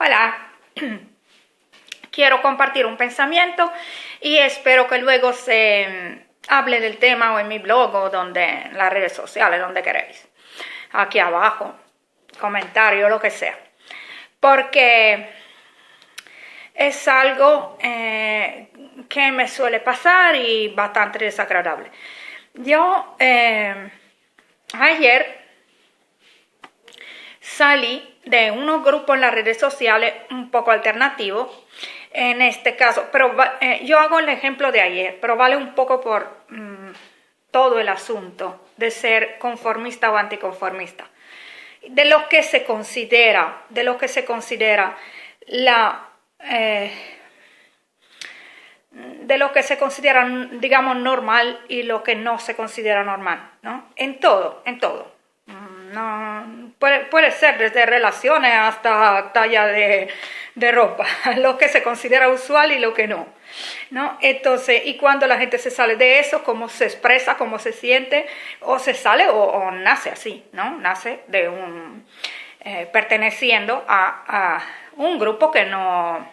Hola, quiero compartir un pensamiento y espero que luego se hable del tema o en mi blog o donde, en las redes sociales, donde queréis. Aquí abajo, comentario, lo que sea. Porque es algo que me suele pasar y bastante desagradable. Yo ayer salí de unos grupos en las redes sociales un poco alternativos, en este caso, pero yo hago el ejemplo de ayer, pero vale un poco por todo el asunto de ser conformista o anticonformista, de lo que se considera de lo que se considera, digamos, normal y lo que no se considera normal, ¿no? En todo. No, puede ser desde relaciones hasta talla de ropa, lo que se considera usual y lo que no, ¿no? Entonces, y cuando la gente se sale de eso, cómo se expresa, cómo se siente, o se sale o nace así, ¿no? Nace de perteneciendo a un grupo que no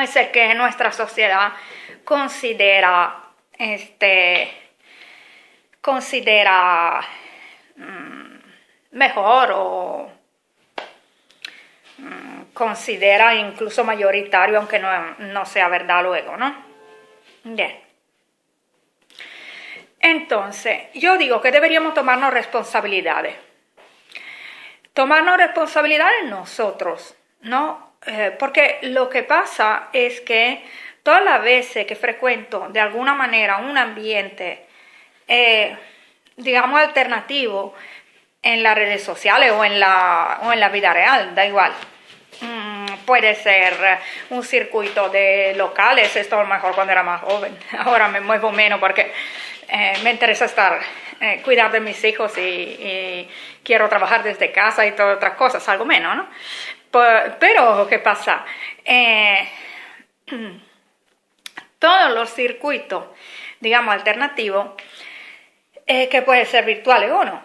es el que nuestra sociedad considera mejor o considera incluso mayoritario, aunque no sea verdad luego, ¿no? Bien. Entonces, yo digo que deberíamos tomarnos responsabilidades. Tomarnos responsabilidades nosotros, ¿no? Porque lo que pasa es que todas las veces que frecuento de alguna manera un ambiente, digamos, alternativo en las redes sociales o en la vida real, da igual. Puede ser un circuito de locales, esto a lo mejor cuando era más joven, ahora me muevo menos porque me interesa cuidar de mis hijos y quiero trabajar desde casa y todas otras cosas, algo menos, ¿no? Pero, ¿qué pasa? Todos los circuitos, digamos, alternativos, que pueden ser virtuales o no,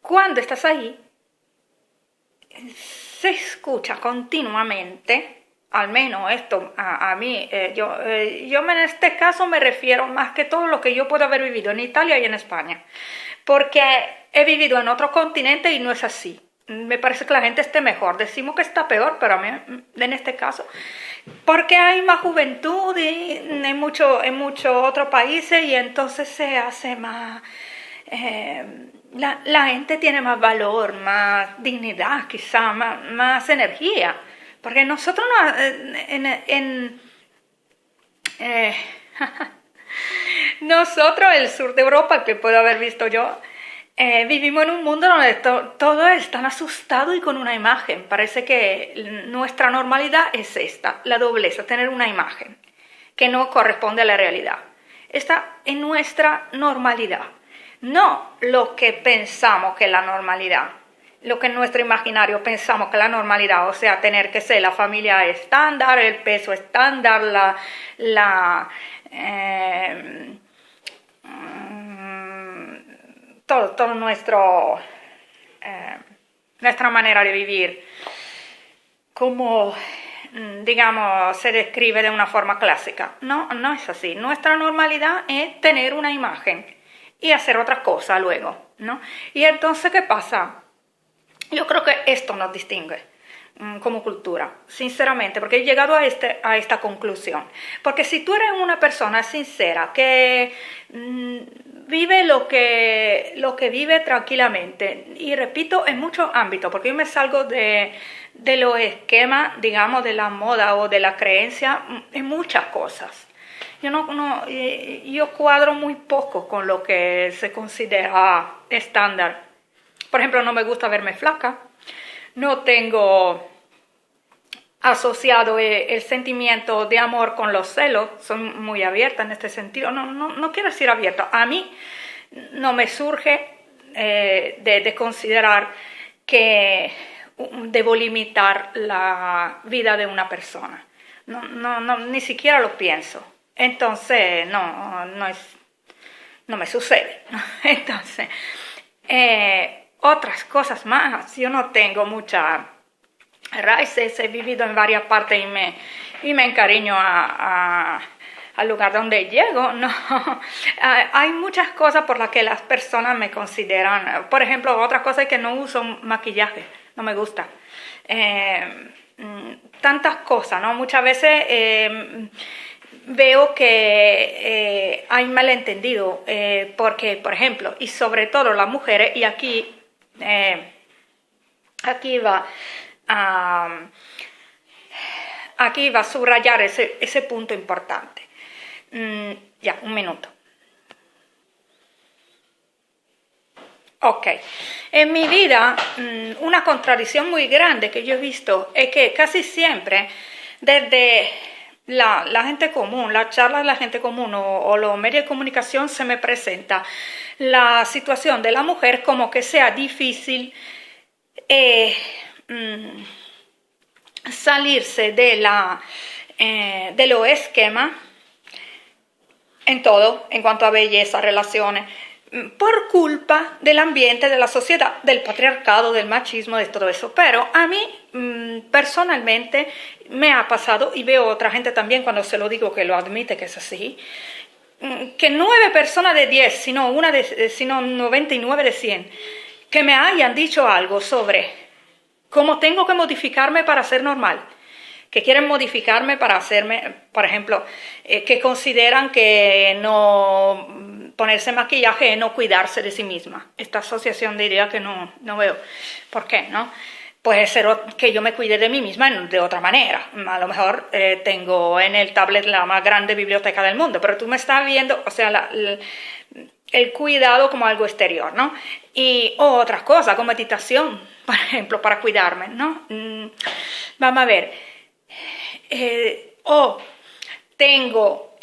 cuando estás ahí, se escucha continuamente, al menos esto a mí, yo en este caso me refiero más que todo a lo que yo puedo haber vivido en Italia y en España, porque he vivido en otro continente y no es así. Me parece que la gente esté mejor, decimos que está peor, pero a mí en este caso, porque hay más juventud en muchos otros países y entonces se hace más... la gente tiene más valor, más dignidad, quizá, más energía. Porque nosotros nosotros, el sur de Europa, el que puedo haber visto yo, vivimos en un mundo donde todo es tan asustado y con una imagen. Parece que nuestra normalidad es esta, la dobleza, tener una imagen que no corresponde a la realidad. Está en nuestra normalidad. No lo que pensamos que es la normalidad, lo que en nuestro imaginario pensamos que es la normalidad, o sea, tener que ser la familia estándar, el peso estándar, todo nuestra manera de vivir, como, digamos, se describe de una forma clásica. No es así. Nuestra normalidad es tener una imagen y hacer otras cosas luego, ¿no? Y entonces, ¿qué pasa? Yo creo que esto nos distingue como cultura, sinceramente, porque he llegado a esta conclusión. Porque si tú eres una persona sincera, que vive lo que vive tranquilamente, y repito, en muchos ámbitos, porque yo me salgo de los esquemas, digamos, de la moda o de la creencia en muchas cosas. Yo cuadro muy poco con lo que se considera estándar. Por ejemplo, no me gusta verme flaca. No tengo asociado el sentimiento de amor con los celos. Soy muy abierta en este sentido. No quiero decir abierta. A mí no me surge de considerar que debo limitar la vida de una persona. Ni siquiera lo pienso. Entonces, no me sucede. Entonces, otras cosas más. Yo no tengo muchas raíces, he vivido en varias partes y me encariño al lugar donde llego. No, hay muchas cosas por las que las personas me consideran. Por ejemplo, otra cosa es que no uso maquillaje, no me gusta. Tantas cosas, ¿no? Muchas veces veo que hay malentendido, porque, por ejemplo, y sobre todo las mujeres, y aquí va a subrayar ese punto importante. Ya, un minuto. Ok, en mi vida una contradicción muy grande que yo he visto es que casi siempre desde la gente común, la charla de la gente común o los medios de comunicación se me presenta la situación de la mujer como que sea difícil salirse de los esquemas en todo, en cuanto a belleza, relaciones, por culpa del ambiente, de la sociedad, del patriarcado, del machismo, de todo eso. Pero a mí personalmente me ha pasado, y veo a otra gente también cuando se lo digo que lo admite que es así, que 9 personas de 10, sino 99 de 100, que me hayan dicho algo sobre cómo tengo que modificarme para ser normal, que quieren modificarme para hacerme, por ejemplo, que consideran que no ponerse maquillaje es no cuidarse de sí misma. Esta asociación diría que no veo. ¿Por qué? ¿No? Puede ser que yo me cuide de mí misma de otra manera. A lo mejor tengo en el tablet la más grande biblioteca del mundo, pero tú me estás viendo, o sea, el cuidado como algo exterior, ¿no? Y otras cosas, como meditación, por ejemplo, para cuidarme, ¿no? Vamos a ver. O tengo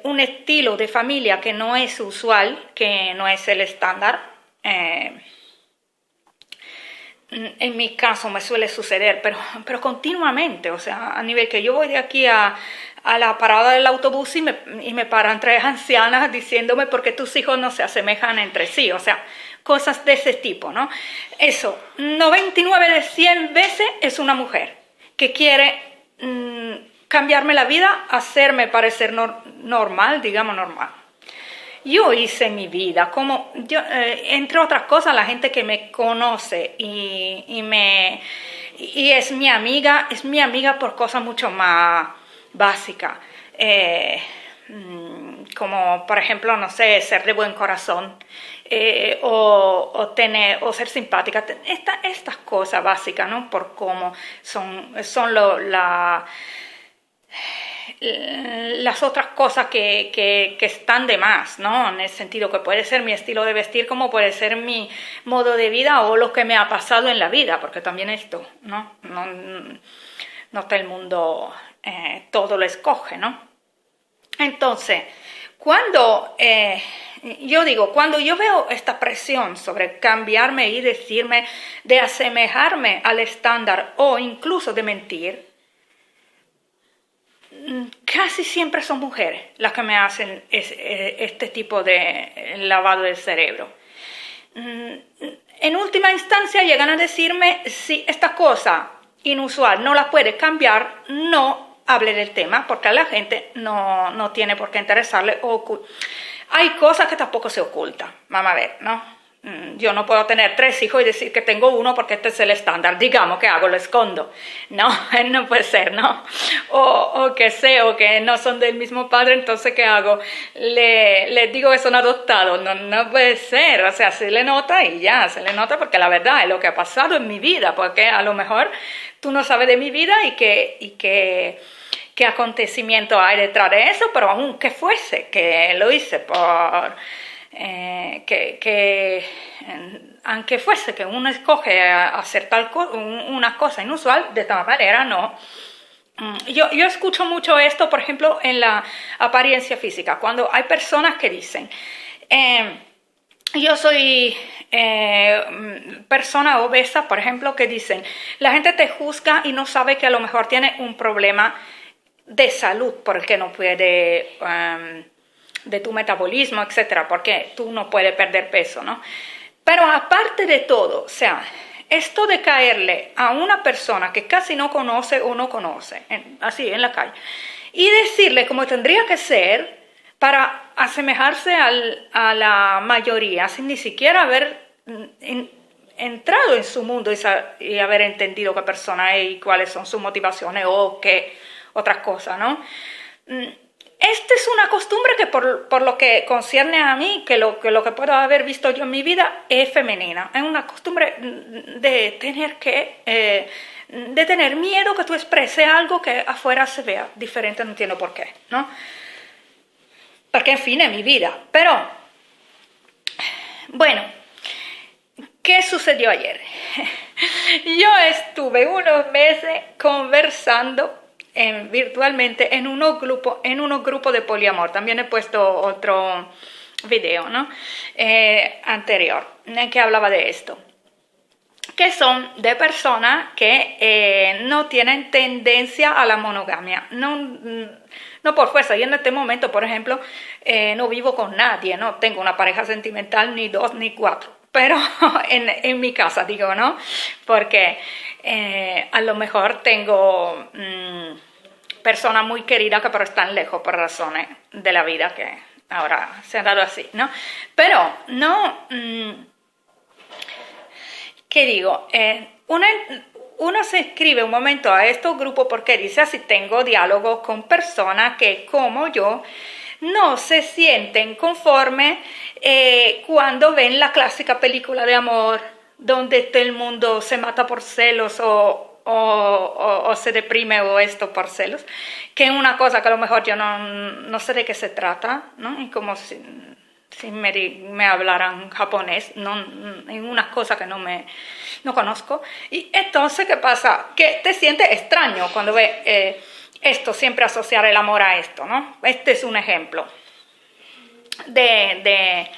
un estilo de familia que no es usual, que no es el estándar. En mi caso me suele suceder, pero continuamente, o sea, a nivel que yo voy de aquí a la parada del autobús y me paran 3 ancianas diciéndome por qué tus hijos no se asemejan entre sí, o sea, cosas de ese tipo, ¿no? Eso, 99 de 100 veces es una mujer que quiere cambiarme la vida, hacerme parecer normal, digamos normal. Yo hice mi vida, como yo, entre otras cosas, la gente que me conoce y es mi amiga por cosas mucho más básicas, como por ejemplo, no sé, ser de buen corazón, o ser simpática, estas cosas básicas, ¿no? Por cómo son las otras cosas que están de más, ¿no? En el sentido que puede ser mi estilo de vestir, como puede ser mi modo de vida o lo que me ha pasado en la vida, porque también esto, ¿no? No todo el mundo todo lo escoge, ¿no? Entonces, cuando yo veo esta presión sobre cambiarme y decirme de asemejarme al estándar o incluso de mentir, casi siempre son mujeres las que me hacen este tipo de lavado del cerebro. En última instancia llegan a decirme, si esta cosa inusual no la puede cambiar, no hable del tema, porque a la gente no tiene por qué interesarle. Hay cosas que tampoco se ocultan, vamos a ver, ¿no? Yo no puedo tener 3 hijos y decir que tengo uno porque este es el estándar. Digamos, ¿qué hago? Lo escondo. No, no puede ser, ¿no? O que sé, o que no son del mismo padre, entonces ¿qué hago? Les digo que son adoptados. No puede ser, o sea, se le nota y ya, se le nota porque la verdad es lo que ha pasado en mi vida, porque a lo mejor tú no sabes de mi vida y qué acontecimiento hay detrás de eso, pero aunque fuese que lo hice por... aunque fuese que uno escoge hacer una cosa inusual, de esta manera no. Yo escucho mucho esto, por ejemplo, en la apariencia física, cuando hay personas que dicen, yo soy persona obesa, por ejemplo, que dicen, la gente te juzga y no sabe que a lo mejor tiene un problema de salud por el que no puede... de tu metabolismo, etcétera, porque tú no puedes perder peso, ¿no? Pero aparte de todo, o sea, esto de caerle a una persona que casi no conoce o no conoce, así en la calle, y decirle cómo tendría que ser para asemejarse a la mayoría, sin ni siquiera haber entrado en su mundo y haber entendido qué persona es y cuáles son sus motivaciones o qué otras cosas, ¿no? Esta es una costumbre que por lo que concierne a mí, que lo que puedo haber visto yo en mi vida, es femenina. Es una costumbre de tener miedo que tú expreses algo que afuera se vea diferente, no entiendo por qué, ¿no? Porque, en fin, es mi vida. Pero, bueno, ¿qué sucedió ayer? Yo estuve unos meses conversando virtualmente en unos grupos de poliamor. También he puesto otro video, ¿no? Anterior, en que hablaba de esto. Que son de personas que no tienen tendencia a la monogamia. No por fuerza. Yo en este momento, por ejemplo, no vivo con nadie, no tengo una pareja sentimental, ni 2 ni 4. Pero en mi casa, digo, ¿no? Porque a lo mejor tengo personas muy queridas que pero están lejos por razones de la vida que ahora se han dado así, ¿no? Pero no, ¿qué digo? Uno se inscribe un momento a estos grupos porque dice así, tengo diálogos con personas que como yo no se sienten conformes cuando ven la clásica película de amor donde todo el mundo se mata por celos o se deprime o esto por celos, que es una cosa que a lo mejor yo no sé de qué se trata, ¿no? Y como si me hablaran japonés, es una cosa que no conozco. Y entonces, ¿qué pasa? Que te sientes extraño cuando ves esto, siempre asociar el amor a esto, ¿no? Este es un ejemplo de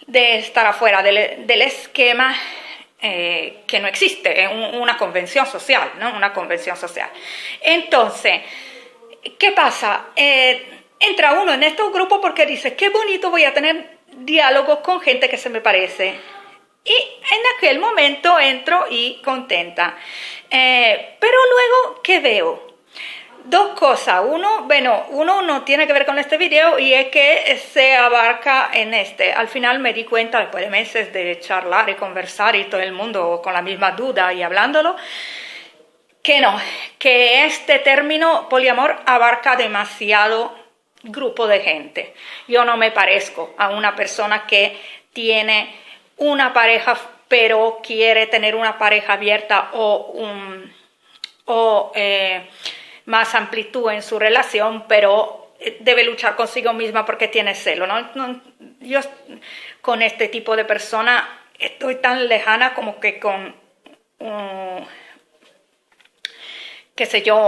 estar afuera del esquema que no existe, es una convención social, ¿no? Una convención social. Entonces, ¿qué pasa? Entra uno en estos grupos porque dice, qué bonito voy a tener diálogos con gente que se me parece. Y en aquel momento entro y contenta. Pero luego, ¿qué veo? Dos cosas. Uno no tiene que ver con este video y es que se abarca en este. Al final me di cuenta, después de meses de charlar y conversar y todo el mundo con la misma duda y hablándolo, que no, que este término poliamor abarca demasiado grupo de gente. Yo no me parezco a una persona que tiene una pareja pero quiere tener una pareja abierta o más amplitud en su relación, pero debe luchar consigo misma porque tiene celo, ¿no? Yo con este tipo de persona estoy tan lejana como que con, qué sé yo,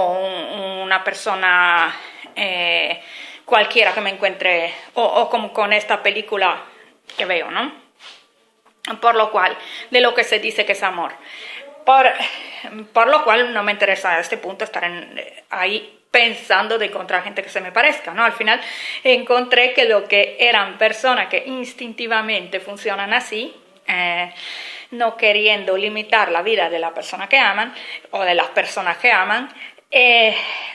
una persona cualquiera que me encuentre, o como con esta película que veo, ¿no? Por lo cual, de lo que se dice que es amor. Por lo cual no me interesa a este punto estar ahí pensando de encontrar gente que se me parezca, ¿no? Al final encontré que lo que eran personas que instintivamente funcionan así, no queriendo limitar la vida de la persona que aman o de las personas que aman,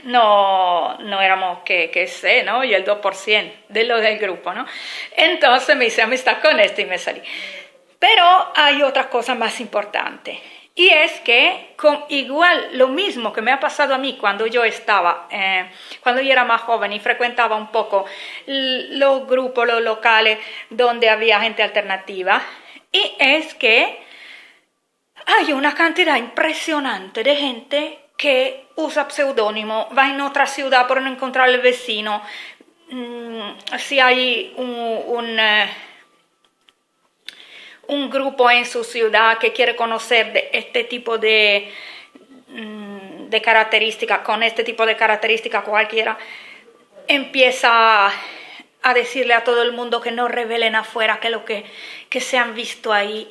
no éramos que sé, ¿no? Y el 2% de lo del grupo, ¿no? Entonces me hice amistad con este y me salí. Pero hay otras cosas más importantes. Y es que igual lo mismo que me ha pasado a mí cuando yo era más joven y frecuentaba un poco los grupos, los locales donde había gente alternativa, y es que hay una cantidad impresionante de gente que usa pseudónimo, va en otra ciudad por no encontrar al vecino. Si hay un grupo en su ciudad que quiere conocer de este tipo de características, con este tipo de características cualquiera, empieza a decirle a todo el mundo que no revelen afuera que se han visto ahí.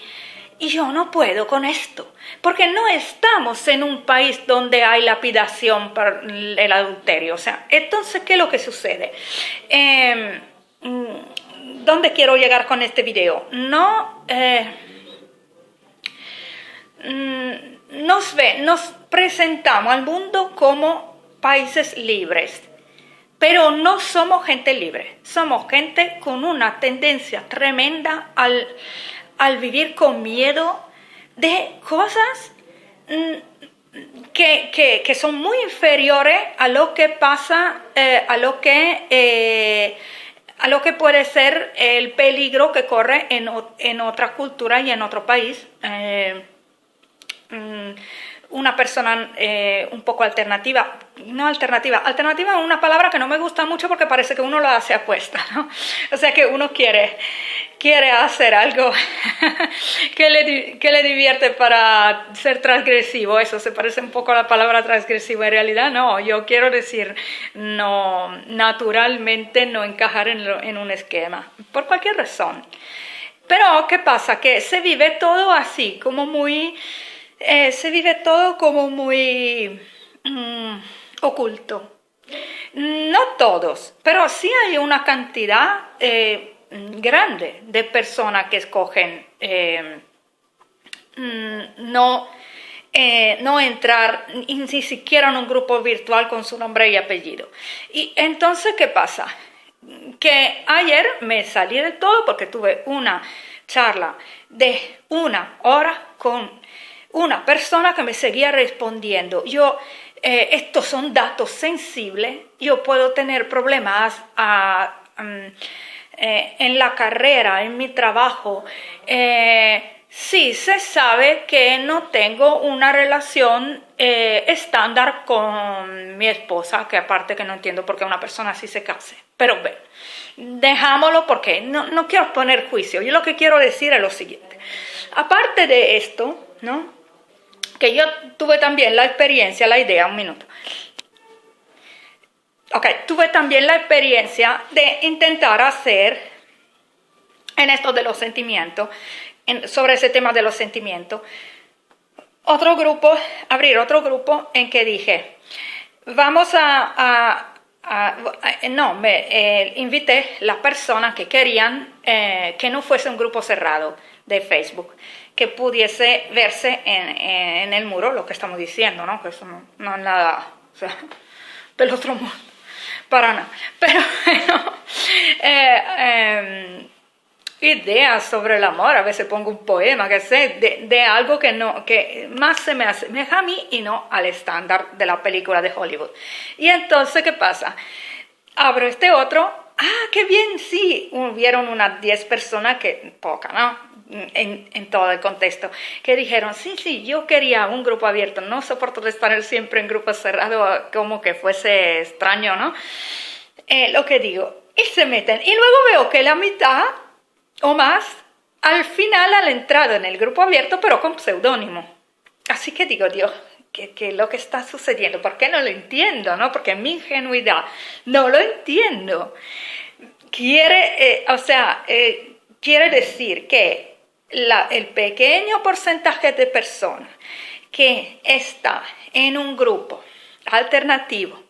Y yo no puedo con esto, porque no estamos en un país donde hay lapidación por el adulterio. O sea, entonces, ¿qué es lo que sucede? ¿dónde quiero llegar con este video? Nos presentamos al mundo como países libres, pero no somos gente libre, somos gente con una tendencia tremenda al vivir con miedo de cosas que son muy inferiores a lo que pasa, a lo que puede ser el peligro que corre en otra cultura y en otro país. Una persona un poco alternativa es una palabra que no me gusta mucho porque parece que uno lo hace apuesta, ¿no? O sea que uno quiere hacer algo que le divierte para ser transgresivo. Eso se parece un poco a la palabra transgresivo. En realidad no, yo quiero decir no, naturalmente no encajar en un esquema, por cualquier razón. Pero ¿qué pasa? Que se vive todo así, como muy oculto. No todos, pero sí hay una cantidad grande de personas que escogen no entrar ni siquiera en un grupo virtual con su nombre y apellido. Y entonces, ¿qué pasa? Que ayer me salí de todo porque tuve una charla de 1 hora con una persona que me seguía respondiendo. Estos son datos sensibles, yo puedo tener problemas en la carrera, en mi trabajo. Sí, se sabe que no tengo una relación estándar con mi esposa, que aparte que no entiendo por qué una persona así se case. Pero bueno, dejámoslo porque no quiero poner juicio. Yo lo que quiero decir es lo siguiente. Aparte de esto, ¿no? Que yo tuve también la experiencia, tuve también la experiencia de intentar hacer en esto de los sentimientos, sobre ese tema de los sentimientos, abrir otro grupo en que dije, invité las personas que querían que no fuese un grupo cerrado de Facebook, que pudiese verse en el muro lo que estamos diciendo, ¿no? Que eso no es nada, o sea, del otro mundo, para nada. Pero bueno, ideas sobre el amor, a veces pongo un poema, que sé, de algo que más se me asemeja a mí y no al estándar de la película de Hollywood. Y entonces, ¿qué pasa? Abro este otro, qué bien, sí, hubieron unas 10 personas, poca, ¿no? En todo el contexto, que dijeron, sí, yo quería un grupo abierto, no soporto de estar siempre en grupos cerrados, como que fuese extraño, ¿no? Lo que digo, y se meten, y luego veo que la mitad o más, al final han entrado en el grupo abierto, pero con seudónimo. Así que digo, Dios, ¿qué es lo que está sucediendo? ¿Por qué no lo entiendo, no? Porque en mi ingenuidad no lo entiendo. Quiere decir que el pequeño porcentaje de personas que está en un grupo alternativo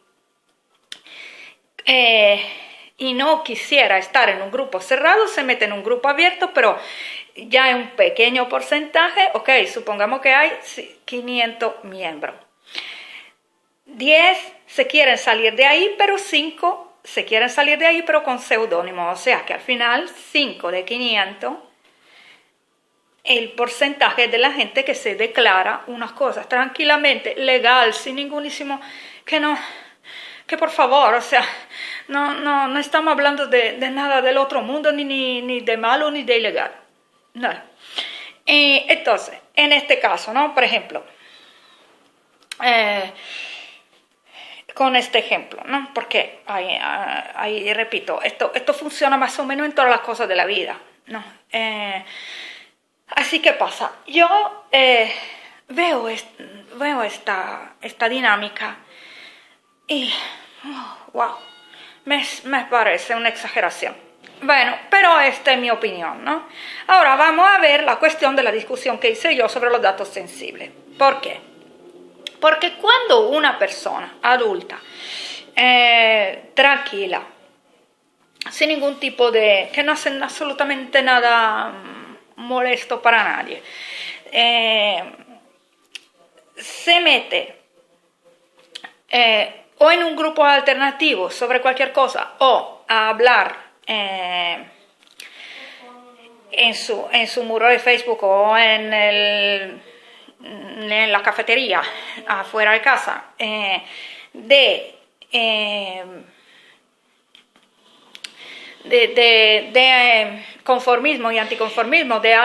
y no quisiera estar en un grupo cerrado, se mete en un grupo abierto, pero ya es un pequeño porcentaje. Ok, supongamos que hay 500 miembros. 10 se quieren salir de ahí, pero 5 se quieren salir de ahí, pero con seudónimo. O sea que al final, 5 de 500, el porcentaje de la gente que se declara unas cosas tranquilamente, legal, sin ningunísimo, que por favor, o sea, no estamos hablando de nada del otro mundo, ni de malo, ni de ilegal. No. Entonces, en este caso, ¿no? Por ejemplo, con este ejemplo, ¿no? Porque ahí repito, esto funciona más o menos en todas las cosas de la vida, ¿no? Así que pasa, yo veo esta dinámica y, wow, me parece una exageración. Bueno, pero esta es mi opinión, ¿no? Ahora vamos a ver la cuestión de la discusión que hice yo sobre los datos sensibles. ¿Por qué? Porque cuando una persona adulta, tranquila, sin ningún tipo de... que no hacen absolutamente nada molesto para nadie. Se mete o en un grupo alternativo sobre cualquier cosa o a hablar en su muro de Facebook o en la cafetería afuera de casa de conformismo y anticonformismo, de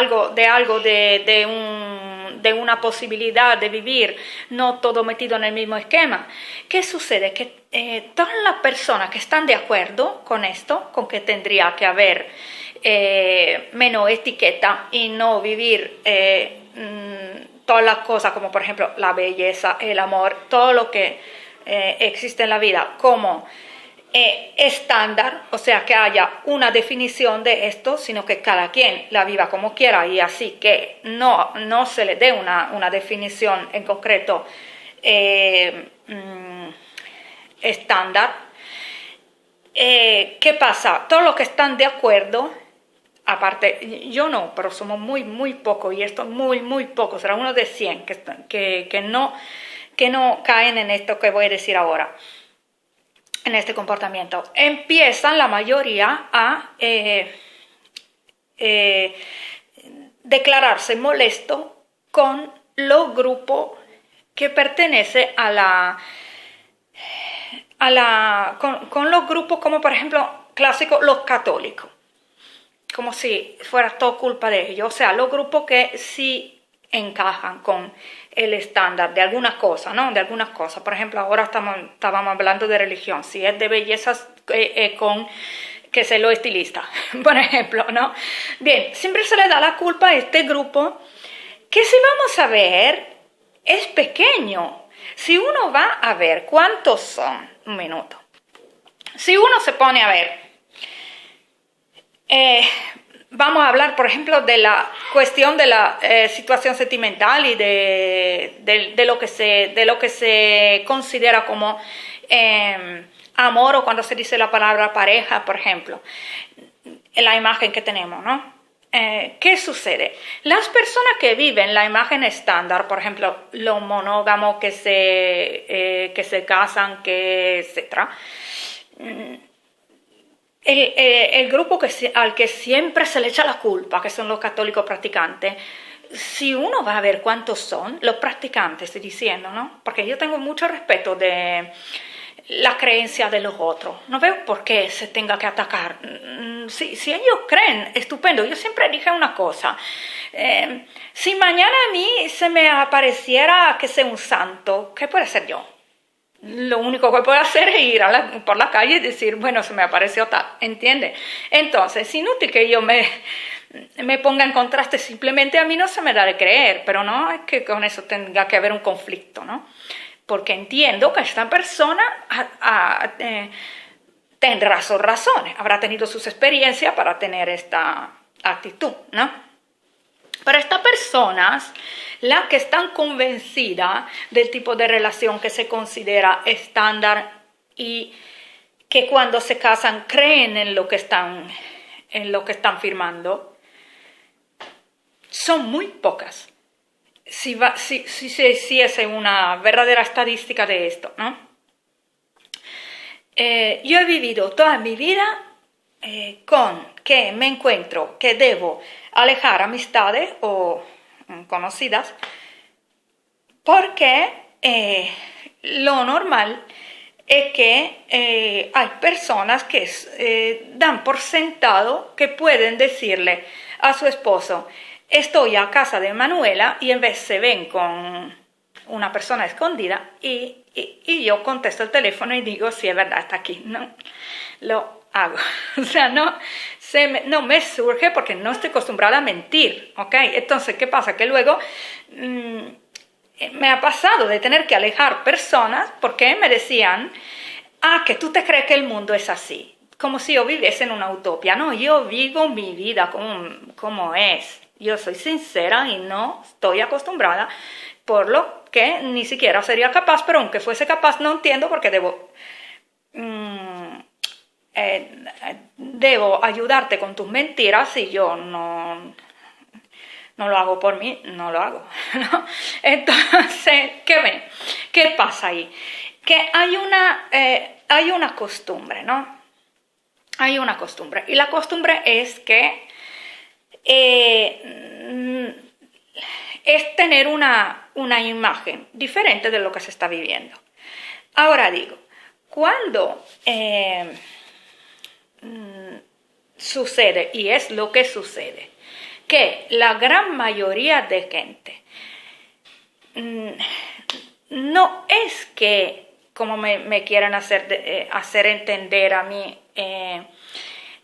una posibilidad de vivir no todo metido en el mismo esquema. ¿Qué sucede? Que todas las personas que están de acuerdo con esto, con que tendría que haber menos etiqueta y no vivir todas las cosas como por ejemplo la belleza, el amor, todo lo que existe en la vida como estándar, o sea que haya una definición de esto, sino que cada quien la viva como quiera y así que no se le dé una definición en concreto estándar. ¿Qué pasa? Todos los que están de acuerdo, aparte, yo no, pero somos muy pocos, y esto muy pocos, será uno de 100 que no caen en esto que voy a decir ahora, en este comportamiento. Empiezan la mayoría a declararse molesto con los grupos que pertenece con los grupos como por ejemplo clásicos los católicos, como si fuera todo culpa de ellos, o sea, los grupos que sí encajan con el estándar de algunas cosas, ¿no? De algunas cosas. Por ejemplo, ahora estábamos hablando de religión. Si es de bellezas con que se lo estilista, por ejemplo, ¿no? Bien, siempre se le da la culpa a este grupo que si vamos a ver es pequeño. Si uno va a ver cuántos son, un minuto. Si uno se pone a ver, vamos a hablar, por ejemplo, de la cuestión de la situación sentimental y de lo que se considera como amor, o cuando se dice la palabra pareja, por ejemplo, en la imagen que tenemos, ¿no? ¿Qué sucede? Las personas que viven la imagen estándar, por ejemplo, los monógamos que se casan, etcétera, el grupo al que siempre se le echa la culpa, que son los católicos practicantes, si uno va a ver cuántos son, los practicantes, estoy diciendo, ¿no? Porque yo tengo mucho respeto de la creencia de los otros. No veo por qué se tenga que atacar. Si ellos creen, estupendo. Yo siempre dije una cosa. Si mañana a mí se me apareciera que sea un santo, ¿qué puedo hacer yo? Lo único que puedo hacer es ir por la calle y decir, bueno, se me apareció tal, ¿entiendes? Entonces, es inútil que yo me ponga en contraste, simplemente a mí no se me da de creer, pero no es que con eso tenga que haber un conflicto, ¿no? Porque entiendo que esta persona tendrá sus razones, habrá tenido sus experiencias para tener esta actitud, ¿no? Pero estas personas, las que están convencidas del tipo de relación que se considera estándar y que cuando se casan creen en lo que están firmando, son muy pocas. Si es una verdadera estadística de esto, ¿no? Yo he vivido toda mi vida con que me encuentro que debo alejar amistades o conocidas porque lo normal es que hay personas que dan por sentado que pueden decirle a su esposo: estoy a casa de Manuela, y en vez se ven con una persona escondida y yo contesto el teléfono y digo, sí, es verdad, está aquí. No, lo hago. O sea, no me surge porque no estoy acostumbrada a mentir, ¿ok? Entonces, ¿qué pasa? Que luego me ha pasado de tener que alejar personas porque me decían, que tú te crees que el mundo es así, como si yo viviese en una utopía. No, yo vivo mi vida como es. Yo soy sincera y no estoy acostumbrada, por lo que ni siquiera sería capaz, pero aunque fuese capaz no entiendo por qué debo debo ayudarte con tus mentiras si yo no lo hago por mí, no lo hago, ¿no? Entonces, ¿qué pasa ahí? Que hay una costumbre, ¿no? Hay una costumbre. Y la costumbre es que es tener una imagen diferente de lo que se está viviendo. Ahora digo, cuando sucede, y es lo que sucede, que la gran mayoría de gente no es que, como me quieren hacer entender a mí,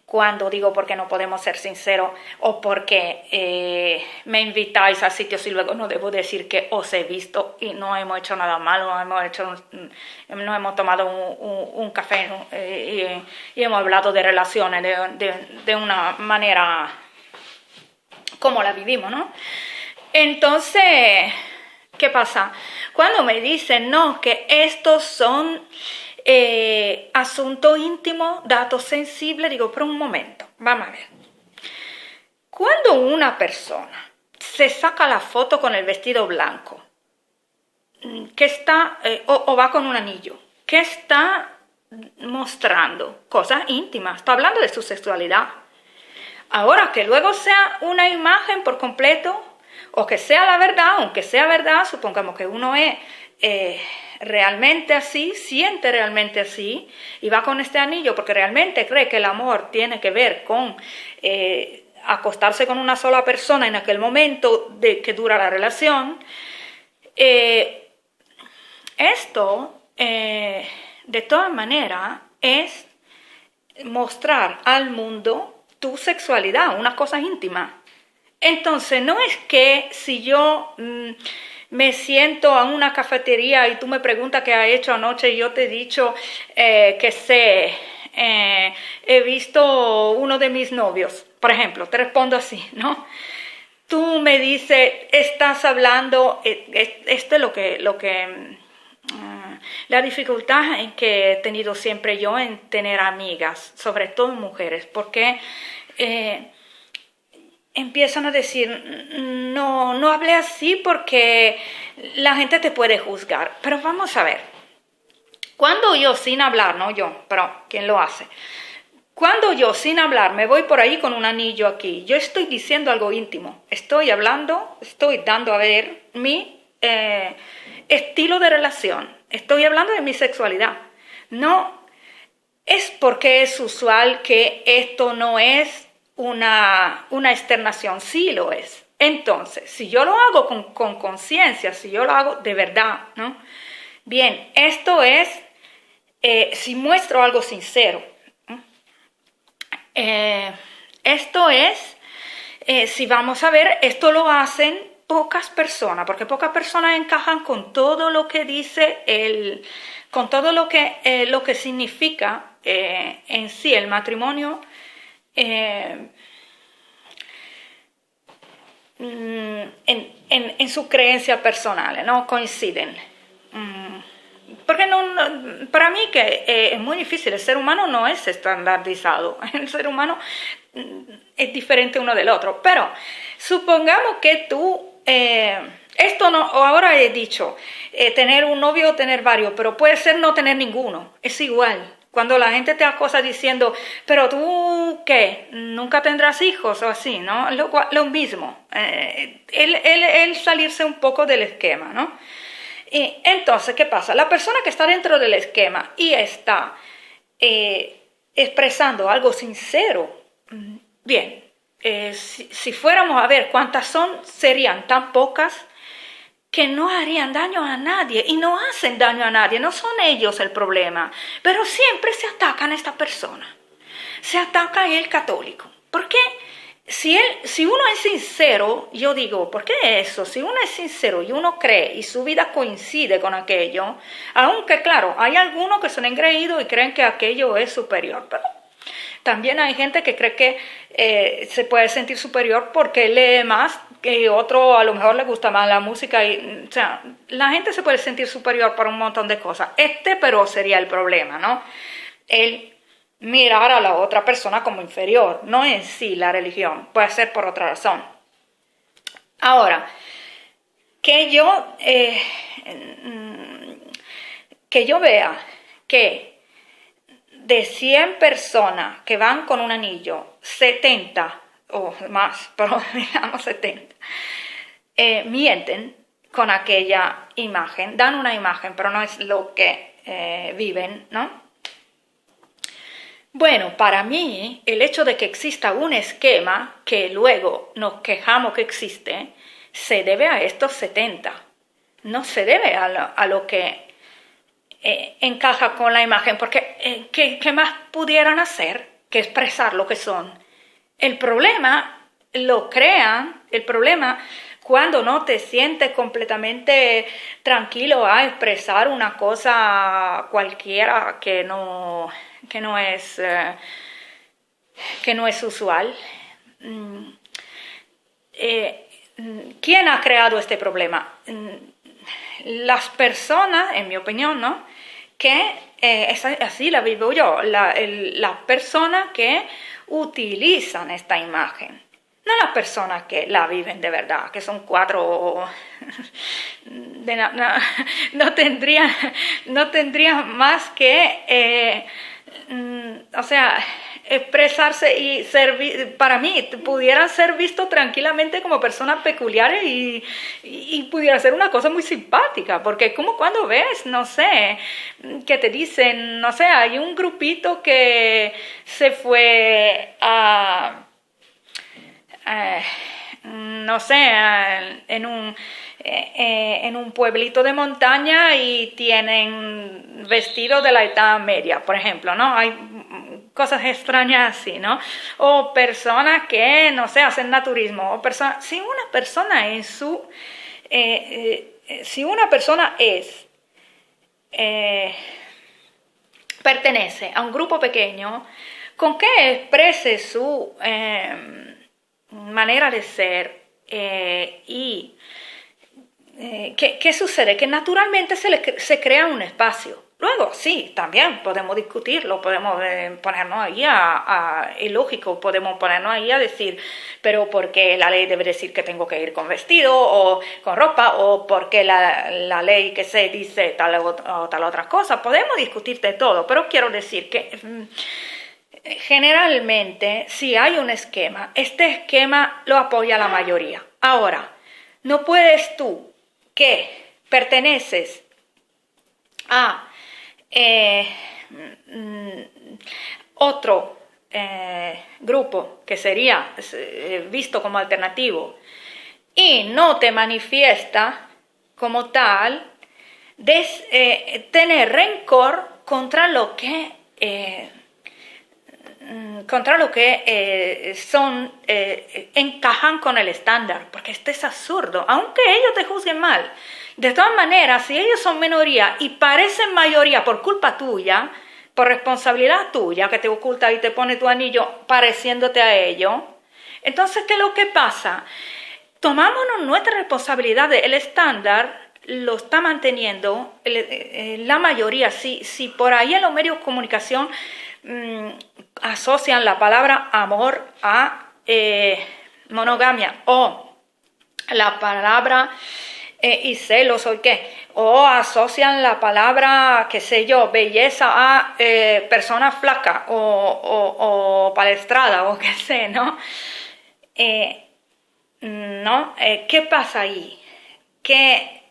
cuando digo porque no podemos ser sinceros o porque me invitáis a sitios y luego no debo decir que os he visto y no hemos hecho nada malo, no hemos tomado un café y hemos hablado de relaciones de una manera como la vivimos, ¿no? Entonces, ¿qué pasa? Cuando me dicen, no, que estos son asuntos íntimos, datos sensibles, digo, pero un momento, vamos a ver. Cuando una persona se saca la foto con el vestido blanco, que está, o va con un anillo, que está mostrando cosas íntimas, está hablando de su sexualidad. Ahora, que luego sea una imagen por completo, o que sea la verdad, aunque sea verdad, supongamos que uno es realmente así, siente realmente así, y va con este anillo porque realmente cree que el amor tiene que ver con acostarse con una sola persona en aquel momento de que dura la relación. Esto, de todas maneras, es mostrar al mundo tu sexualidad, una cosa íntima. Entonces, no es que si yo me siento en una cafetería y tú me preguntas qué has hecho anoche y yo te he dicho que he visto uno de mis novios, por ejemplo, te respondo así, ¿no? Tú me dices, estás hablando, esto es lo que la dificultad en que he tenido siempre yo en tener amigas, sobre todo mujeres, porque empiezan a decir, no hable así porque la gente te puede juzgar. Pero vamos a ver, cuando yo sin hablar, no yo, pero ¿quién lo hace? Cuando yo sin hablar me voy por ahí con un anillo aquí, yo estoy diciendo algo íntimo, estoy hablando, estoy dando a ver mi estilo de relación, estoy hablando de mi sexualidad. No es porque es usual que esto no es una externación, sí lo es. Entonces, si yo lo hago con conciencia, si yo lo hago de verdad, ¿no? Bien, esto es, si muestro algo sincero. Esto es, si vamos a ver, esto lo hacen pocas personas, porque pocas personas encajan con todo lo que dice con todo lo que significa en sí el matrimonio. En sus creencias personales, ¿no? Coinciden. Porque para mí que es muy difícil, el ser humano no es estandarizado, el ser humano es diferente uno del otro, pero supongamos que tú, esto no, o ahora he dicho, tener un novio o tener varios, pero puede ser no tener ninguno, es igual. Cuando la gente te acosa diciendo, pero tú, ¿qué? ¿Nunca tendrás hijos o así, no? Lo mismo. El salirse un poco del esquema, ¿no? Y entonces, ¿qué pasa? La persona que está dentro del esquema y está expresando algo sincero, bien, si fuéramos a ver cuántas son, serían tan pocas que no harían daño a nadie y no hacen daño a nadie, no son ellos el problema, pero siempre se atacan a esta persona, se ataca el católico. ¿Por qué? Si uno es sincero, yo digo, ¿por qué eso? Si uno es sincero y uno cree y su vida coincide con aquello, aunque claro, hay algunos que son engreídos y creen que aquello es superior, pero también hay gente que cree que se puede sentir superior porque lee más, que otro a lo mejor le gusta más la música. O sea, la gente se puede sentir superior por un montón de cosas. Pero sería el problema, ¿no? mirar a la otra persona como inferior, no en sí la religión, puede ser por otra razón. Ahora, que yo, que yo vea que de 100 personas que van con un anillo, 70 o más, pero digamos 70, mienten con aquella imagen, dan una imagen, pero no es lo que viven, ¿no? Bueno, para mí, el hecho de que exista un esquema que luego nos quejamos que existe, se debe a estos 70. No se debe a lo que encaja con la imagen, porque ¿qué más pudieran hacer que expresar lo que son? El problema lo crean, el problema cuando no te sientes completamente tranquilo a expresar una cosa cualquiera que no es usual. ¿Quién ha creado este problema? Las personas, en mi opinión, ¿no? Que así la vivo yo, las personas que utilizan esta imagen, no las personas que la viven de verdad, que son cuatro, no tendría más que, o sea, expresarse y para mí pudieran ser vistos tranquilamente como personas peculiares y pudiera ser una cosa muy simpática, porque como cuando ves, no sé, que te dicen, no sé, hay un grupito que se fue a no sé, en un pueblito de montaña y tienen vestido de la Edad Media, por ejemplo, ¿no? Hay cosas extrañas así, ¿no? O personas que, no sé, hacen naturismo, o si una persona pertenece a un grupo pequeño, con que exprese su manera de ser ¿qué sucede? Que naturalmente se crea un espacio. Luego, sí, también podemos discutirlo, podemos ponernos ahí es lógico, podemos ponernos ahí a decir, pero ¿por qué la ley debe decir que tengo que ir con vestido o con ropa? ¿O por qué la ley que se dice tal o tal otra cosa? Podemos discutir de todo, pero quiero decir que generalmente, si hay un esquema, este esquema lo apoya la mayoría. Ahora, no puedes tú, que perteneces a otro grupo que sería visto como alternativo y no te manifiesta como tal, tener rencor contra lo que encajan con el estándar, porque esto es absurdo, aunque ellos te juzguen mal. De todas maneras, si ellos son minoría y parecen mayoría por culpa tuya, por responsabilidad tuya, que te oculta y te pone tu anillo pareciéndote a ellos, entonces, ¿qué es lo que pasa? Tomámonos nuestra responsabilidad, el estándar lo está manteniendo la mayoría. Si por ahí en los medios de comunicación asocian la palabra amor a monogamia o la palabra y celos o qué, o asocian la palabra, qué sé yo, belleza a persona flaca o palestrada o qué sé, ¿no? ¿Qué pasa ahí? Que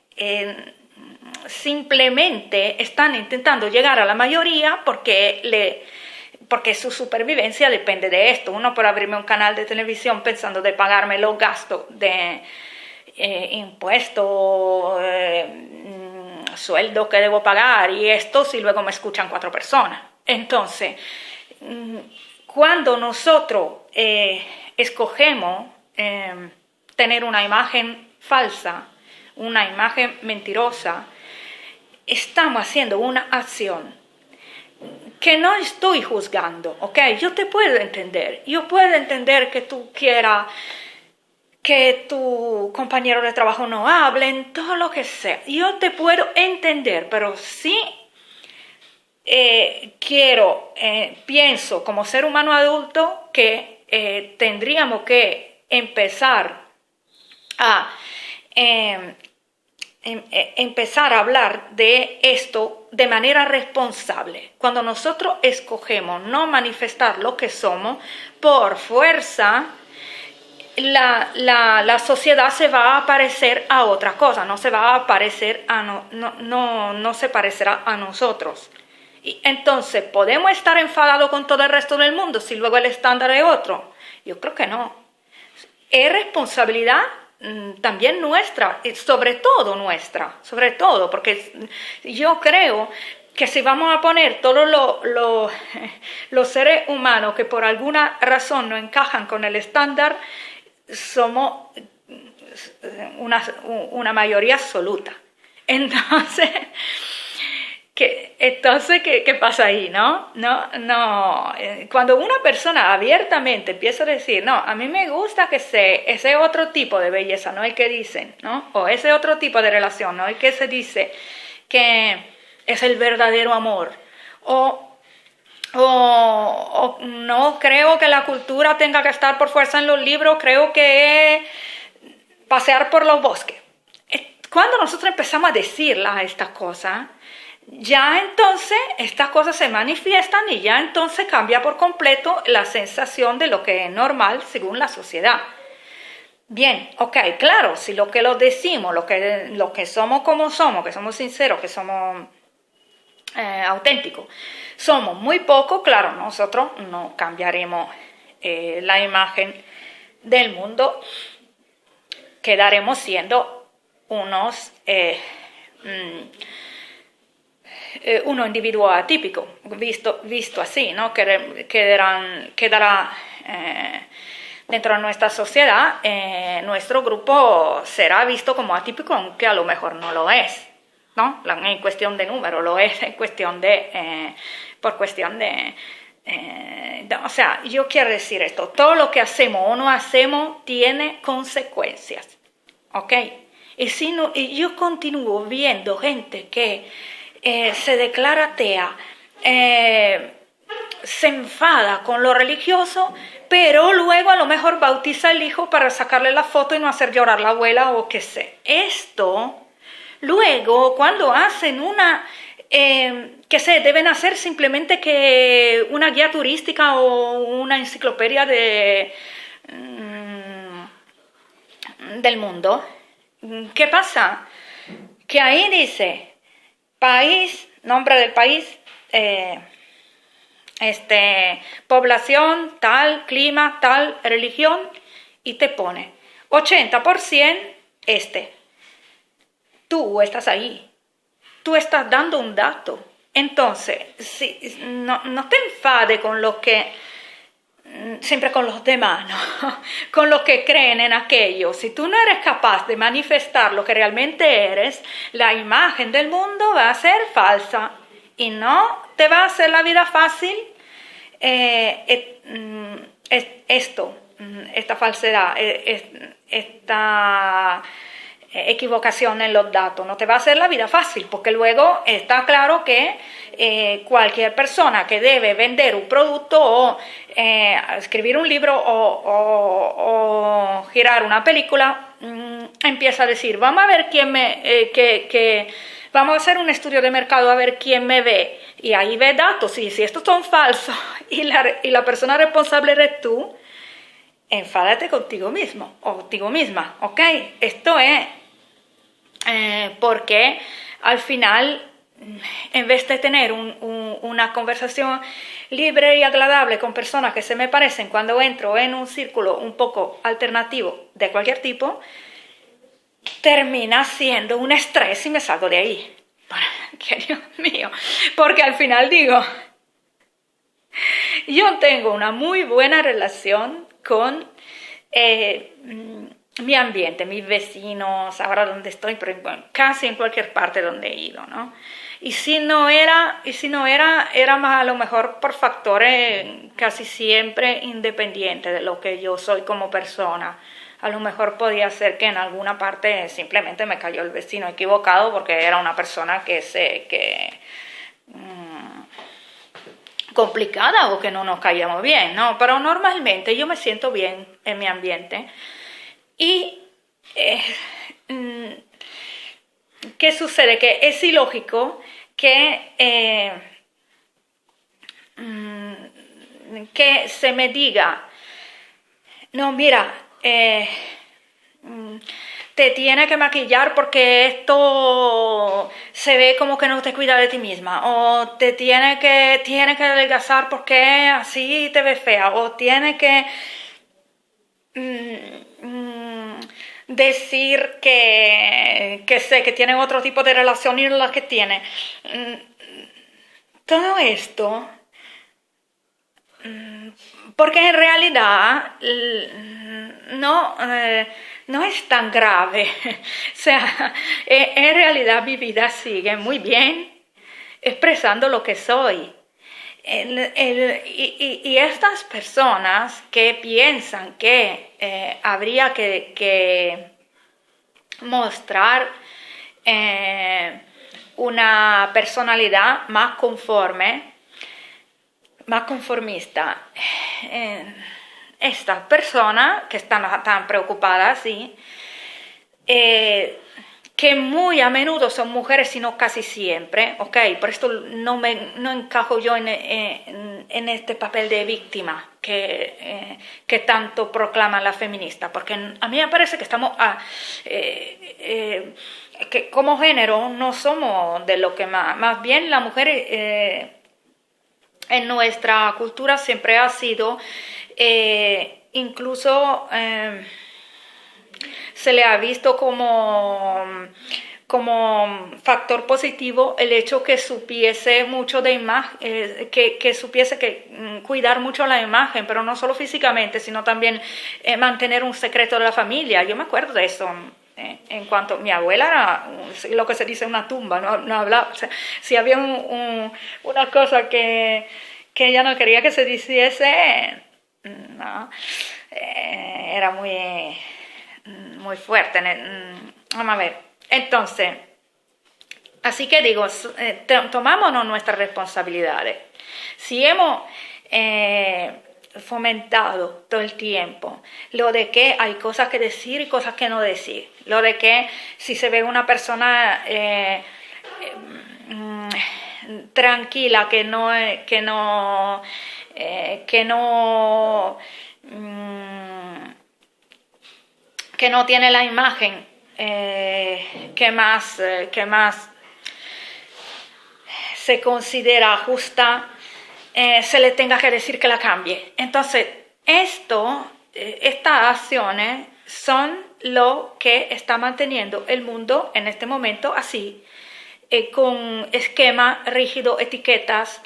simplemente están intentando llegar a la mayoría porque su supervivencia depende de esto. Uno por abrirme un canal de televisión pensando de pagarme los gastos de impuestos, sueldo que debo pagar y esto si luego me escuchan 4 personas. Entonces, cuando nosotros escogemos tener una imagen falsa, una imagen mentirosa, estamos haciendo una acción que no estoy juzgando, ¿ok? Yo te puedo entender. Yo puedo entender que tú quieras que tu compañero de trabajo no hablen, todo lo que sea. Yo te puedo entender, pero sí pienso como ser humano adulto que tendríamos que empezar a empezar a hablar de esto de manera responsable. Cuando nosotros escogemos no manifestar lo que somos, por fuerza, la sociedad se va a parecer a otra cosa, no se va a parecer a no se parecerá a nosotros. Y entonces, ¿podemos estar enfadados con todo el resto del mundo si luego el estándar es otro? Yo creo que no. Es responsabilidad también nuestra, sobre todo, porque yo creo que si vamos a poner todos los seres humanos que por alguna razón no encajan con el estándar, somos una mayoría absoluta. Entonces, ¿qué pasa ahí, no? Cuando una persona abiertamente empieza a decir, no, a mí me gusta que ese otro tipo de belleza, no el que dicen, ¿no? O ese otro tipo de relación, no el que se dice que es el verdadero amor. O no creo que la cultura tenga que estar por fuerza en los libros, creo que es pasear por los bosques. Cuando nosotros empezamos a decirlas estas cosas, ya entonces estas cosas se manifiestan y ya entonces cambia por completo la sensación de lo que es normal según la sociedad. Bien, ok, claro, si lo que lo decimos, lo que somos como somos, que somos sinceros, que somos auténticos, somos muy pocos, claro, nosotros no cambiaremos la imagen del mundo, quedaremos siendo unos uno individuo atípico, visto así, ¿no? Quedará dentro de nuestra sociedad, nuestro grupo será visto como atípico, aunque a lo mejor no lo es, ¿no? En cuestión de número, lo es en cuestión o sea, yo quiero decir esto, todo lo que hacemos o no hacemos tiene consecuencias, ¿ok? Y yo continúo viendo gente que se declara atea, se enfada con lo religioso, pero luego a lo mejor bautiza al hijo para sacarle la foto y no hacer llorar a la abuela o qué sé. Esto, luego, cuando hacen deben hacer simplemente que una guía turística o una enciclopedia del mundo. ¿Qué pasa? Que ahí dice país, nombre del país, población, tal, clima, tal, religión, y te pone 80% Tú estás ahí, tú estás dando un dato. Entonces, no te enfades con lo que, siempre con los demás, ¿no? Con los que creen en aquello. Si tú no eres capaz de manifestar lo que realmente eres, la imagen del mundo va a ser falsa y no te va a hacer la vida fácil esta falsedad, esta equivocación en los datos, no te va a hacer la vida fácil, porque luego está claro que cualquier persona que debe vender un producto o escribir un libro o girar una película, empieza a decir, vamos a ver vamos a hacer un estudio de mercado a ver quién me ve, y ahí ve datos, y si estos son falsos y la persona responsable eres tú, enfádate contigo mismo o contigo misma, ¿ok? Esto es porque al final, en vez de tener una conversación libre y agradable con personas que se me parecen cuando entro en un círculo un poco alternativo de cualquier tipo, termina siendo un estrés y me salgo de ahí. ¡Qué Dios mío! Porque al final digo, yo tengo una muy buena relación con mi ambiente, mis vecinos, ahora donde estoy, pero casi en cualquier parte donde he ido, ¿no? Y si no era más a lo mejor por factores casi siempre independientes de lo que yo soy como persona. A lo mejor podía ser que en alguna parte simplemente me cayó el vecino equivocado porque era una persona que complicada o que no nos caíamos bien, ¿no? Pero normalmente yo me siento bien en mi ambiente. Y ¿qué sucede? Que es ilógico que se me diga, no, mira, te tiene que maquillar porque esto se ve como que no te cuida de ti misma, o te tiene que adelgazar porque así te ves fea, o tiene que decir que tienen otro tipo de relación y no la que tiene. Todo esto, porque en realidad no es tan grave. O sea, en realidad mi vida sigue muy bien expresando lo que soy. Y estas personas que piensan que habría que mostrar una personalidad más conformista, estas personas que están tan preocupadas, ¿sí? Que muy a menudo son mujeres, sino casi siempre, ¿ok? Por esto no encajo yo en este papel de víctima que tanto proclaman las feministas, porque a mí me parece que estamos que como género no somos de lo que más bien la mujer en nuestra cultura siempre ha sido incluso se le ha visto como factor positivo el hecho que supiese mucho de imagen, que supiese cuidar mucho la imagen, pero no solo físicamente, sino también mantener un secreto de la familia. Yo me acuerdo de eso. En cuanto mi abuela era lo que se dice una tumba, no hablaba. O sea, si había una cosa que ella no quería que se dijese, no, era muy fuerte. Vamos a ver. Entonces, así que digo, tomámonos nuestras responsabilidades. Si hemos fomentado todo el tiempo lo de que hay cosas que decir y cosas que no decir, lo de que si se ve una persona tranquila que no tiene la imagen que más se considera justa, se le tenga que decir que la cambie. Entonces, estas acciones son lo que está manteniendo el mundo en este momento así, con esquemas rígidos, etiquetas.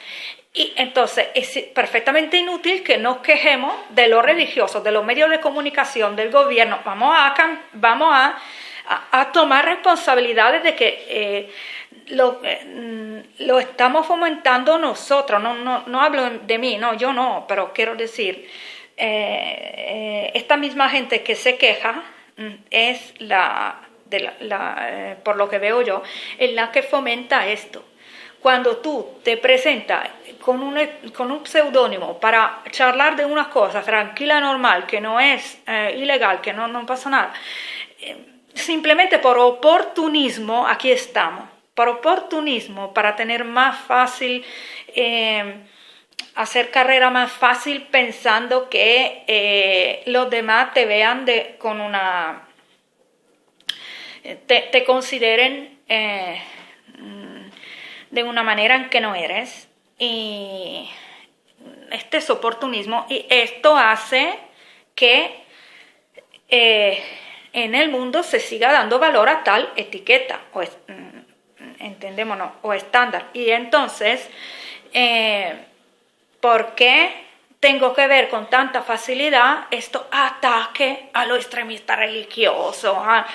Y entonces es perfectamente inútil que nos quejemos de los religiosos, de los medios de comunicación, del gobierno. Vamos a tomar responsabilidades de que lo estamos fomentando nosotros. No hablo de mí, no, yo no, pero quiero decir, esta misma gente que se queja es por lo que veo yo, es la que fomenta esto. Cuando tú te presentas con un seudónimo para charlar de una cosa tranquila, normal, que no es ilegal, que no pasa nada, simplemente por oportunismo, aquí estamos, por oportunismo, para tener más fácil, hacer carrera más fácil pensando que los demás te vean con una... te consideren de una manera en que no eres, y este es oportunismo, y esto hace que en el mundo se siga dando valor a tal etiqueta entendémonos, o estándar. Y entonces, ¿por qué tengo que ver con tanta facilidad esto ataque a lo extremista religioso, a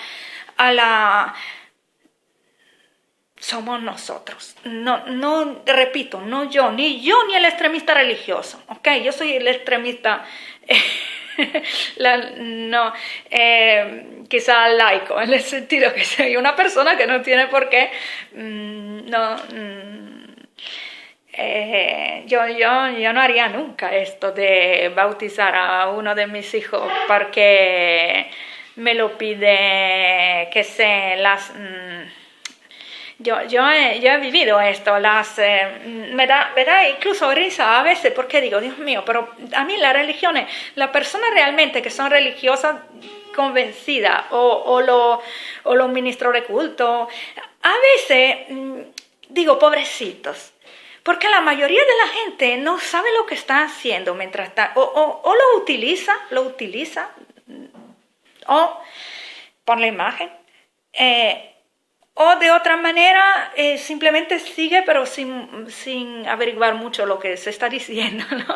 la... Somos nosotros, repito, no yo, ni el extremista religioso, ¿ok? Yo soy el extremista, quizá laico, en el sentido que soy una persona que no tiene por qué, yo no haría nunca esto de bautizar a uno de mis hijos porque me lo pide que se las... Yo he vivido esto, me da incluso risa a veces porque digo, Dios mío, pero a mí las religiones, las personas realmente que son religiosas convencidas o los ministros de culto, a veces digo, pobrecitos, porque la mayoría de la gente no sabe lo que está haciendo mientras está, o lo utiliza, o por la imagen, o de otra manera simplemente sigue pero sin averiguar mucho lo que se está diciendo, ¿no?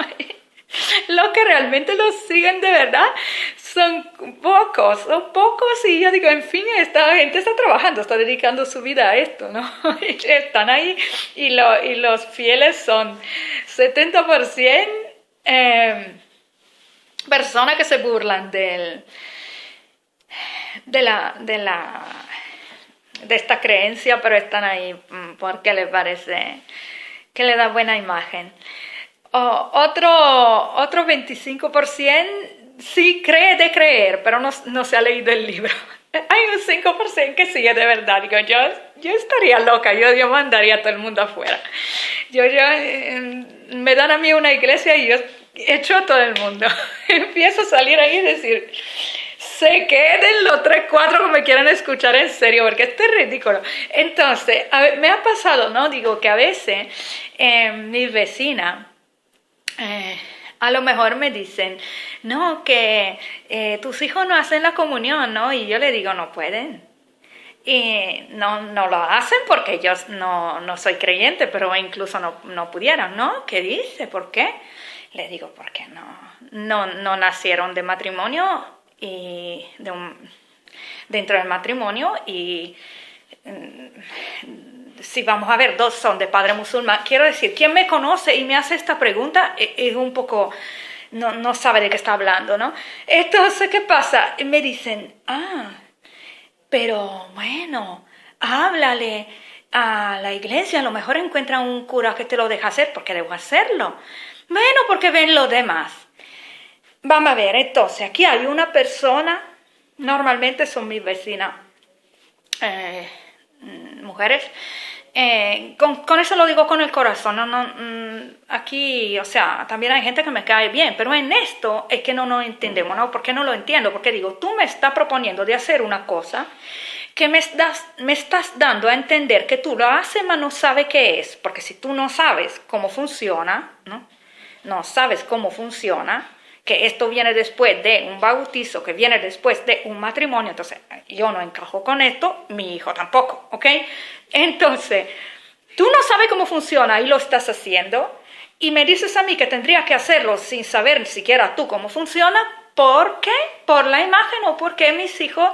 Lo que realmente lo siguen de verdad son pocos y yo digo, en fin, esta gente está trabajando, está dedicando su vida a esto, ¿no? Están ahí y los fieles son 70% personas que se burlan de esta creencia, pero están ahí porque les parece que le da buena imagen. Otro 25% sí cree de creer, pero no se ha leído el libro. Hay un 5% que sigue de verdad. Digo, yo estaría loca, yo mandaría a todo el mundo afuera. Me dan a mí una iglesia y yo echo a todo el mundo. Empiezo a salir ahí y decir... Se queden los 3-4 que me quieran escuchar en serio, porque esto es ridículo. Entonces, me ha pasado, ¿no? Digo que a veces mis vecinas a lo mejor me dicen, no, que tus hijos no hacen la comunión, ¿no? Y yo le digo, no pueden. Y no lo hacen porque ellos no soy creyente, pero incluso no pudieran, ¿no? ¿Qué dice? ¿Por qué? Le digo, porque no nacieron de matrimonio y dentro del matrimonio y si vamos a ver, dos son de padre musulmán. Quiero decir, quien me conoce y me hace esta pregunta es un poco, no sabe de qué está hablando, ¿no? Entonces, ¿qué pasa? Me dicen, pero bueno, háblale a la iglesia, a lo mejor encuentran un cura que te lo deja hacer, porque debo hacerlo. Bueno, porque ven los demás. Vamos a ver, entonces, aquí hay una persona, normalmente son mis vecinas, mujeres, con eso lo digo con el corazón, aquí, o sea, también hay gente que me cae bien, pero en esto es que no nos entendemos, ¿no? ¿Por qué no lo entiendo? Porque digo, tú me estás proponiendo de hacer una cosa que me estás dando a entender que tú lo haces, pero no sabes qué es, porque si tú no sabes cómo funciona, no sabes cómo funciona, que esto viene después de un bautizo, que viene después de un matrimonio, entonces yo no encajo con esto, mi hijo tampoco, ¿ok? Entonces, tú no sabes cómo funciona y lo estás haciendo, y me dices a mí que tendría que hacerlo sin saber ni siquiera tú cómo funciona, ¿por qué? Por la imagen o porque mis hijos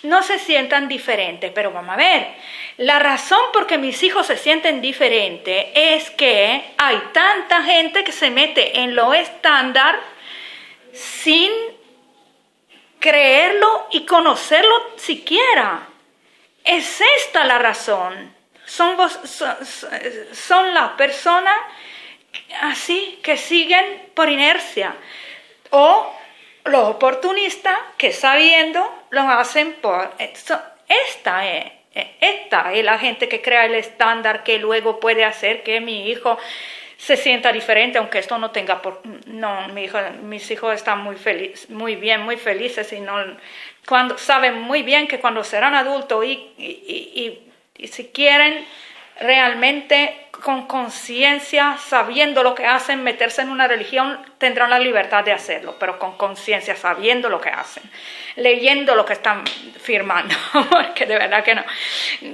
no se sientan diferentes. Pero vamos a ver, la razón por que mis hijos se sienten diferentes es que hay tanta gente que se mete en lo estándar sin creerlo y conocerlo siquiera. Es esta la razón. Son las personas así que siguen por inercia. O los oportunistas que sabiendo lo hacen por... Esta es la gente que crea el estándar que luego puede hacer que mi hijo se sienta diferente, aunque esto no tenga mis hijos están muy bien, muy felices y saben muy bien que cuando serán adultos y si quieren realmente con conciencia, sabiendo lo que hacen, meterse en una religión, tendrán la libertad de hacerlo, pero con conciencia, sabiendo lo que hacen, leyendo lo que están firmando, porque de verdad que no,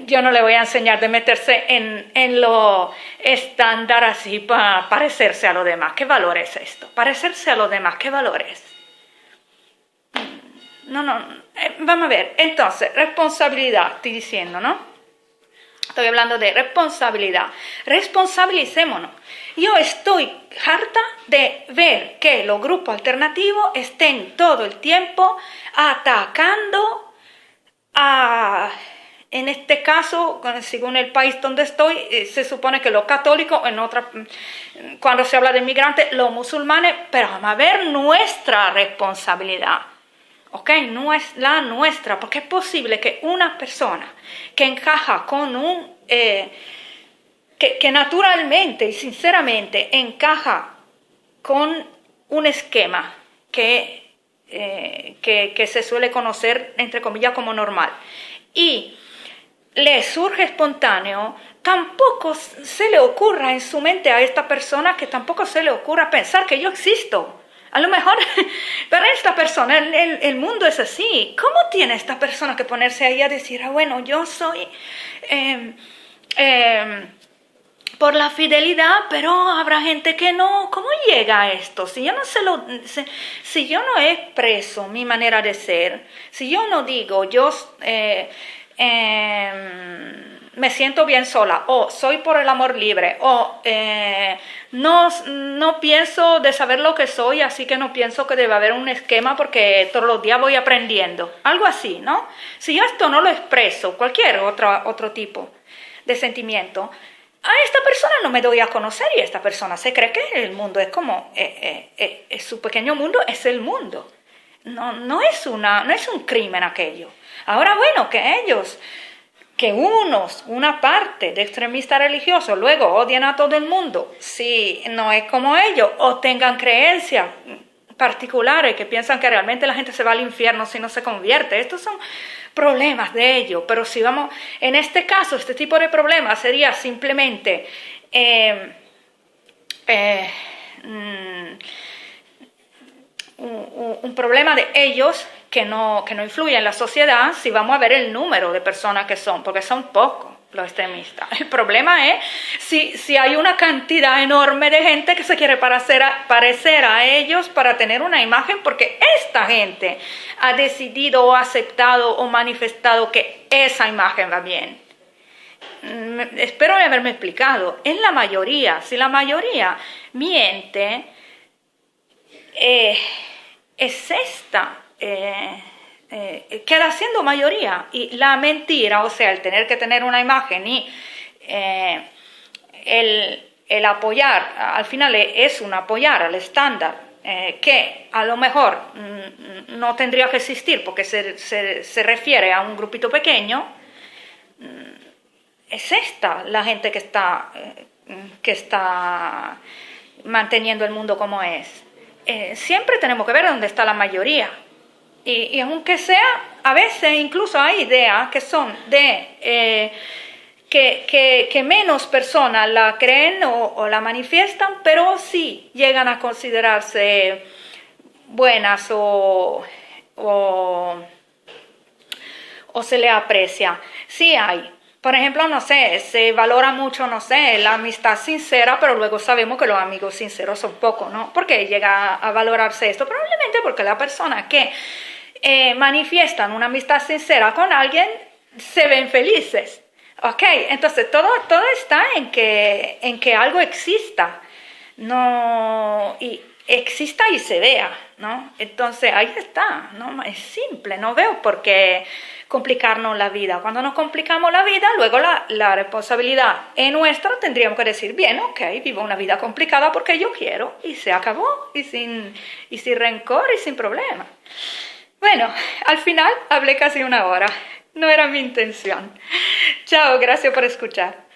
yo no le voy a enseñar de meterse en lo estándar así para parecerse a los demás. ¿Qué valor es esto? Parecerse a los demás, ¿qué valor es? Vamos a ver, entonces, responsabilidad, estoy diciendo, ¿no? Estoy hablando de responsabilidad. Responsabilicémonos. Yo estoy harta de ver que los grupos alternativos estén todo el tiempo atacando en este caso, según el país donde estoy, se supone que los católicos, cuando se habla de migrantes, los musulmanes, pero vamos a ver nuestra responsabilidad. ¿Ok? No es la nuestra, porque es posible que una persona que encaja con que naturalmente y sinceramente encaja con un esquema que se suele conocer, entre comillas, como normal, y le surge espontáneo, tampoco se le ocurra en su mente a esta persona, que tampoco se le ocurra pensar que yo existo. A lo mejor para esta persona el mundo es así. ¿Cómo tiene esta persona que ponerse ahí a decir, bueno, yo soy por la fidelidad, pero habrá gente que no? ¿Cómo llega a esto? Si yo no expreso mi manera de ser, si yo no digo, me siento bien sola, o soy por el amor libre, o no pienso de saber lo que soy, así que no pienso que debe haber un esquema porque todos los días voy aprendiendo, algo así, ¿no? Si yo esto no lo expreso, cualquier otro tipo de sentimiento, a esta persona no me doy a conocer, y esta persona se cree que el mundo es como, su pequeño mundo es el mundo. No es un crimen aquello. Ahora, bueno, que una parte de extremistas religiosos luego odian a todo el mundo, si no es como ellos, o tengan creencias particulares que piensan que realmente la gente se va al infierno si no se convierte. Estos son problemas de ellos, pero si vamos, en este caso, este tipo de problemas sería simplemente un problema de ellos que no influye en la sociedad, si vamos a ver el número de personas que son, porque son pocos los extremistas. El problema es si hay una cantidad enorme de gente que se quiere parecer a ellos para tener una imagen, porque esta gente ha decidido o aceptado o manifestado que esa imagen va bien. Espero haberme explicado. Es la mayoría. Si la mayoría miente, es esta. Queda siendo mayoría, y la mentira, o sea, el tener que tener una imagen y el apoyar, al final es un apoyar al estándar que a lo mejor no tendría que existir porque se refiere a un grupito pequeño. Es esta la gente que está manteniendo el mundo como es. Siempre tenemos que ver dónde está la mayoría. Y aunque sea, a veces incluso hay ideas que son de que menos personas la creen o la manifiestan, pero sí llegan a considerarse buenas o se le aprecia. Sí hay. Por ejemplo, no sé, se valora mucho, no sé, la amistad sincera, pero luego sabemos que los amigos sinceros son pocos, ¿no? ¿Por qué llega a valorarse esto? Probablemente porque la persona que manifiestan una amistad sincera con alguien se ven felices. ¿Ok? Entonces, todo está en que algo exista. Y exista y se vea, ¿no? Entonces, ahí está, ¿no? Es simple, no veo por qué complicarnos la vida. Cuando nos complicamos la vida, luego la responsabilidad es nuestra, tendríamos que decir, bien, ok, vivo una vida complicada porque yo quiero, y se acabó, y sin rencor y sin problema. Bueno, al final hablé casi 1 hora, no era mi intención. Chao, gracias por escuchar.